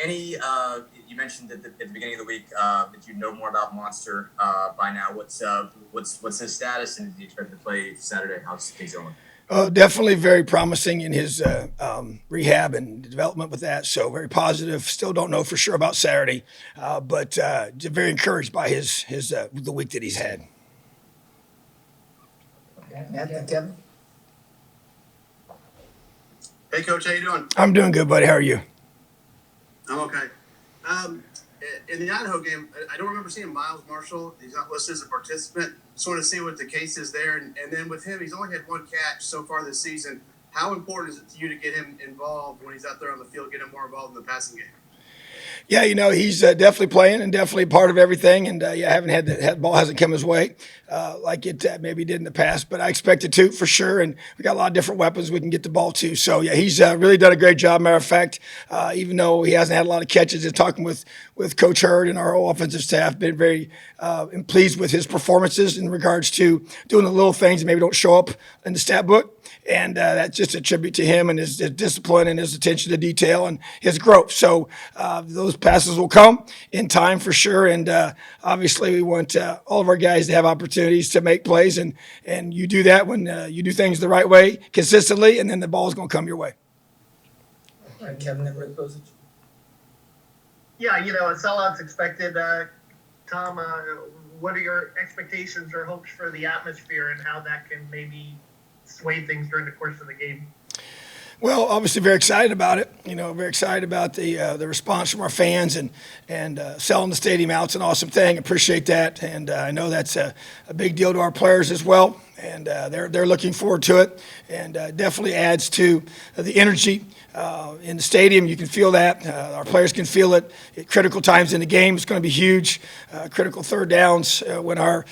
any? You mentioned at the beginning of the week that you know more about Monster by now. What's his status, and is he expected to play Saturday? How's things going? Definitely very promising in his rehab and development with that. So very positive. Still don't know for sure about Saturday, but very encouraged by his the week that he's had. Kevin? Hey, Coach, how you doing? I'm doing good, buddy. How are you? I'm okay. In the Idaho game, I don't remember seeing Miles Marshall. He's not listed as a participant. Just want to see what the case is there. And then with him, he's only had one catch so far this season. How important is it to you to get him involved when he's out there on the field, get him more involved in the passing game? Yeah, he's definitely playing and definitely part of everything. And I haven't had the ball hasn't come his way like it maybe did in the past, but I expect it to for sure. And we got a lot of different weapons we can get the ball to. So yeah, he's really done a great job. Matter of fact, even though he hasn't had a lot of catches, and talking with Coach Hurd and our whole offensive staff, been very pleased with his performances in regards to doing the little things that maybe don't show up in the stat book. And that's just a tribute to him and his discipline and his attention to detail and his growth. So those passes will come in time for sure. And obviously we want all of our guys to have opportunities to make plays. And you do that when you do things the right way consistently, and then the ball is going to come your way. All right, Kevin, and Rick Bozich. Yeah, a sellout's expected. Tom, what are your expectations or hopes for the atmosphere and how that can maybe sway things during the course of the game? Well, obviously very excited about it. Very excited about the response from our fans and selling the stadium out. It's an awesome thing. Appreciate that, and I know that's a big deal to our players as well. And they're looking forward to it, and definitely adds to the energy in the stadium. You can feel that. Our players can feel it at critical times in the game. It's going to be huge. Critical third downs when our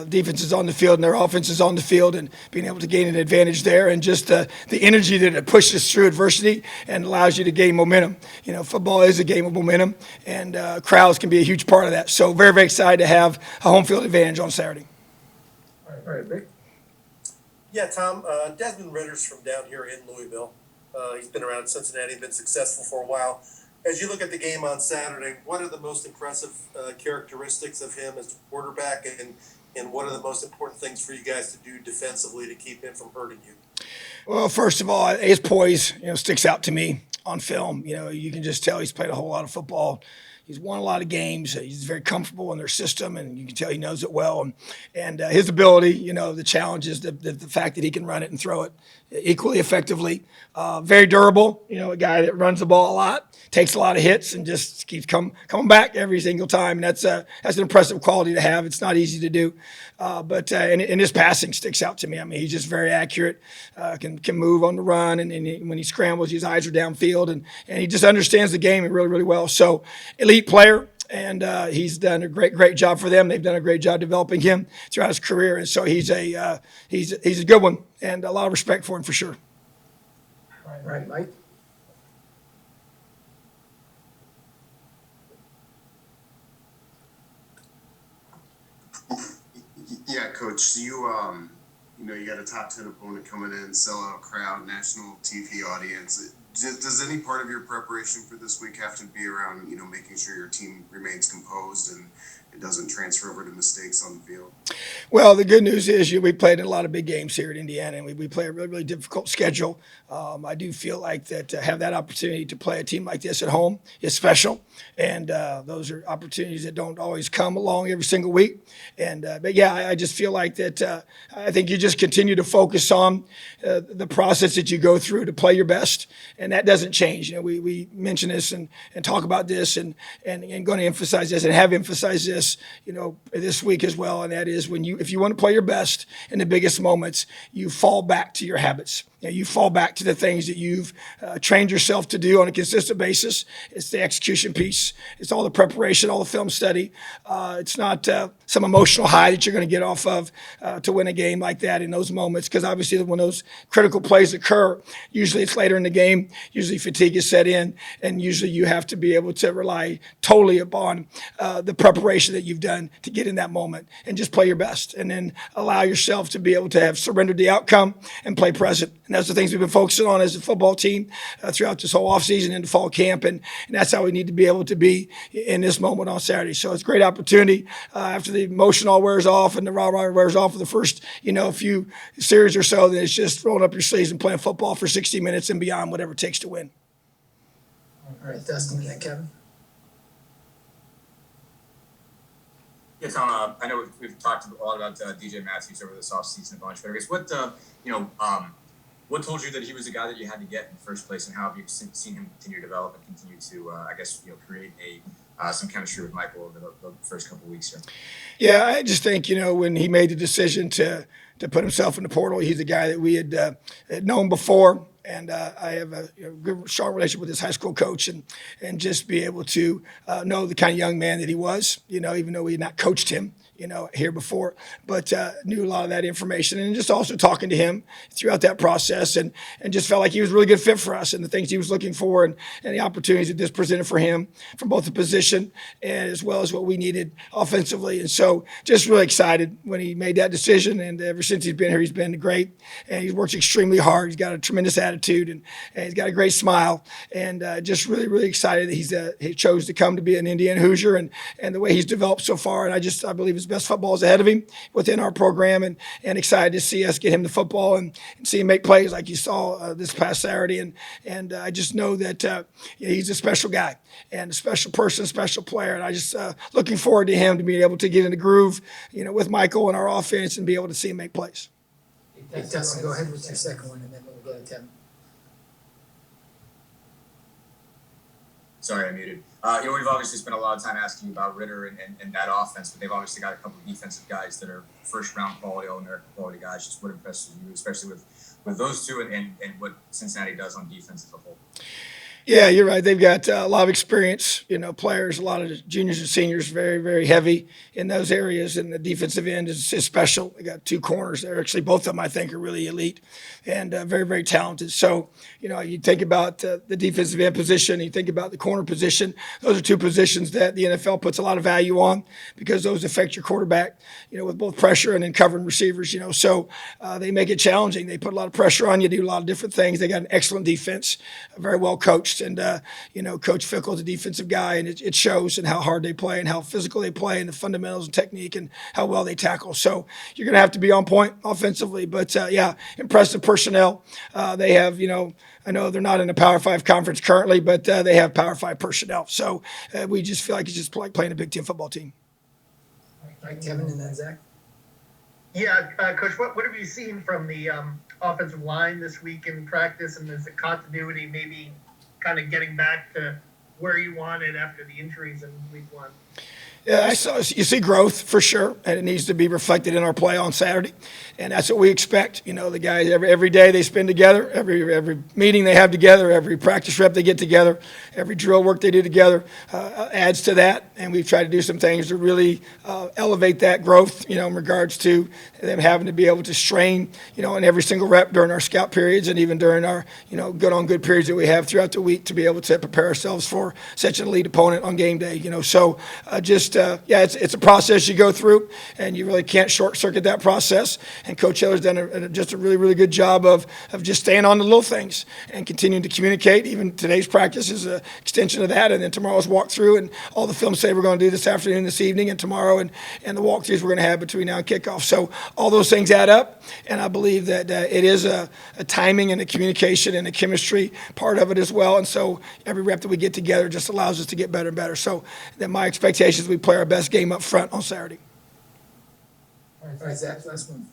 defense is on the field and their offense is on the field, and being able to gain an advantage there, and just the energy that it pushes through adversity and allows you to gain momentum. Football is a game of momentum, and crowds can be a huge part of that. So very, very excited to have a home field advantage on Saturday. All right, Rick? Yeah, Tom, Desmond Ritter's from down here in Louisville. He's been around Cincinnati, been successful for a while. As you look at the game on Saturday, what are the most impressive characteristics of him as a quarterback, and what are the most important things for you guys to do defensively to keep him from hurting you? Well, first of all, his poise, sticks out to me on film. You can just tell he's played a whole lot of football. He's won a lot of games. He's very comfortable in their system, and you can tell he knows it well. And his ability, the challenge is the fact that he can run it and throw it equally effectively. Very durable, a guy that runs the ball a lot, takes a lot of hits, and just keeps coming back every single time. And that's an impressive quality to have. It's not easy to do. But his passing sticks out to me. I mean, he's just very accurate, can move on the run, and when he scrambles, his eyes are downfield, and he just understands the game really, really well. So elite player, and he's done a great job for them. They've done a great job developing him throughout his career, and so he's a good one, and a lot of respect for him for sure. All right, Mike? Yeah, Coach. You got a top 10 opponent coming in, sellout crowd, national TV audience. Does any part of your preparation for this week have to be around, making sure your team remains composed and it doesn't transfer over to mistakes on the field? Well, the good news is we played in a lot of big games here at Indiana, and we play a really, really difficult schedule. I do feel like that to have that opportunity to play a team like this at home is special, and those are opportunities that don't always come along every single week. And but yeah, I just feel like that. I think you just continue to focus on the process that you go through to play your best, and that doesn't change. We mention this and talk about this, and going to emphasize this and have emphasized this, this week as well. And that is if you want to play your best in the biggest moments, you fall back to your habits. You fall back to the things that you've trained yourself to do on a consistent basis. It's the execution piece. It's all the preparation, all the film study. It's not some emotional high that you're going to get off of to win a game like that in those moments. Because obviously, when those critical plays occur, usually it's later in the game. Usually, fatigue is set in, and usually you have to be able to rely totally upon the preparation that you've done to get in that moment and just play your best, and then allow yourself to be able to have surrendered the outcome and play present. And that's the things we've been focusing on as a football team throughout this whole offseason into fall camp, and that's how we need to be able to be in this moment on Saturday. So it's a great opportunity after the emotion all wears off and the rah-rah wears off for the first, few series or so. Then it's just rolling up your sleeves and playing football for 60 minutes and beyond, whatever it takes to win. All right, Dustin, and then Kevin. Yeah, Tom, I know we've talked a lot about DJ Matthews over this offseason a bunch, but I guess what told you that he was the guy that you had to get in the first place, and how have you seen him continue to develop and continue to, create some chemistry with Michael over the first couple of weeks here? Yeah, I just think, when he made the decision to put himself in the portal, he's a guy that we had known before. And I have a good, strong relationship with his high school coach, and just be able to know the kind of young man that he was, even though we had not coached him, here before, but knew a lot of that information, and just also talking to him throughout that process, and just felt like he was a really good fit for us and the things he was looking for, and the opportunities that this presented for him from both the position and as well as what we needed offensively. And so just really excited when he made that decision. And ever since he's been here, he's been great, and he works extremely hard. He's got a tremendous attitude, and he's got a great smile, and just really, really excited that he chose to come to be an Indiana Hoosier, and the way he's developed so far. And I believe his best football is ahead of him within our program, and excited to see us get him the football and see him make plays like you saw this past Saturday. And I just know that he's a special guy and a special person, a special player. And I just looking forward to him to being able to get in the groove, with Michael and our offense, and be able to see him make plays. Hey, Dustin, go ahead with your second one, and then we'll go to Kevin. Sorry, I muted. We've obviously spent a lot of time asking you about Ritter and that offense, but they've obviously got a couple of defensive guys that are first-round quality, all-American quality guys. Just what impresses you, especially with those two and what Cincinnati does on defense as a whole? Yeah, you're right. They've got a lot of experience, players, a lot of juniors and seniors, very, very heavy in those areas. And the defensive end is special. They got two corners there. Actually, both of them, I think, are really elite and very, very talented. So, you think about the defensive end position, you think about the corner position. Those are two positions that the NFL puts a lot of value on, because those affect your quarterback, with both pressure and then covering receivers, So they make it challenging. They put a lot of pressure on you, do a lot of different things. They got an excellent defense, very well coached. And, Coach Fickle's a defensive guy, and it shows in how hard they play and how physical they play and the fundamentals and technique and how well they tackle. So you're going to have to be on point offensively. But, impressive personnel. They have, I know they're not in a Power 5 conference currently, but they have Power 5 personnel. So we just feel like it's just like playing a Big Ten football team. All right, Kevin, and then Zach. Yeah, Coach, what have you seen from the offensive line this week in practice, and is the continuity maybe kind of getting back to where you wanted after the injuries in week one? Yeah, you see growth for sure, and it needs to be reflected in our play on Saturday, and that's what we expect. The guys every day they spend together, every meeting they have together, every practice rep they get together, every drill work they do together adds to that, and we've tried to do some things to really elevate that growth. In regards to them having to be able to strain, in every single rep during our scout periods, and even during our good periods that we have throughout the week, to be able to prepare ourselves for such an elite opponent on game day. It's a process you go through, and you really can't short circuit that process. And Coach Hiller's done just a really, really good job of just staying on the little things and continuing to communicate. Even today's practice is an extension of that, and then tomorrow's walkthrough, and all the film study we're going to do this afternoon, this evening, and tomorrow, and the walkthroughs we're going to have between now and kickoff. So all those things add up, and I believe that it is a timing and a communication and a chemistry part of it as well. And so every rep that we get together just allows us to get better and better. So then my expectation is we play our best game up front on Saturday. All right, Zach, last one.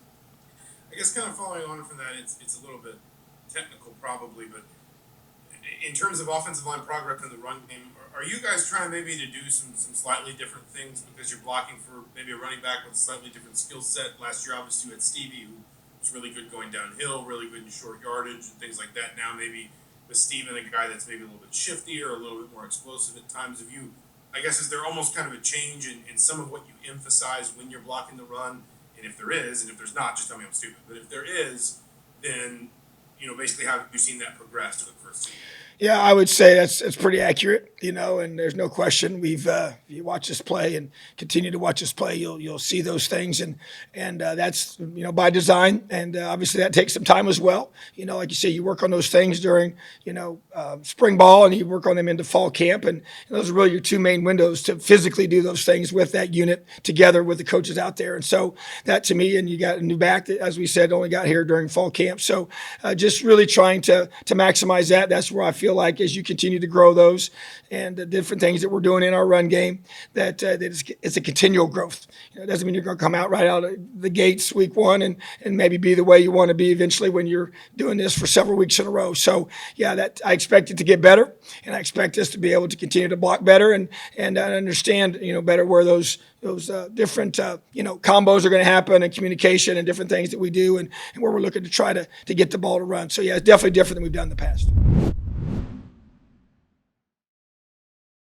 I guess kind of following on from that, it's a little bit technical probably, but in terms of offensive line progress in the run game, are you guys trying maybe to do some slightly different things because you're blocking for maybe a running back with a slightly different skill set? Last year, obviously, you had Stevie, who was really good going downhill, really good in short yardage and things like that. Now maybe with Steven, a guy that's maybe a little bit shiftier, a little bit more explosive at times. Have you I guess, is there almost kind of a change in some of what you emphasize when you're blocking the run? And if there is, and if there's not, just tell me I'm stupid. But if there is, then, basically how have you seen that progress to the first season? Yeah, I would say that's pretty accurate, and there's no question. We've you watch us play and continue to watch us play, you'll see those things, and that's by design, and obviously that takes some time as well. Like you say, you work on those things during spring ball, and you work on them into fall camp, and those are really your two main windows to physically do those things with that unit together with the coaches out there. And so that to me, and you got a new back that, as we said, only got here during fall camp. So just really trying to maximize that. That's where I feel like as you continue to grow those and the different things that we're doing in our run game, that it's a continual growth. It doesn't mean you're going to come out right out of the gates week one and maybe be the way you want to be eventually when you're doing this for several weeks in a row. So yeah, that I expect it to get better, and I expect us to be able to continue to block better and understand better where those different combos are going to happen, and communication and different things that we do, and where we're looking to try to get the ball to run. So yeah, it's definitely different than we've done in the past.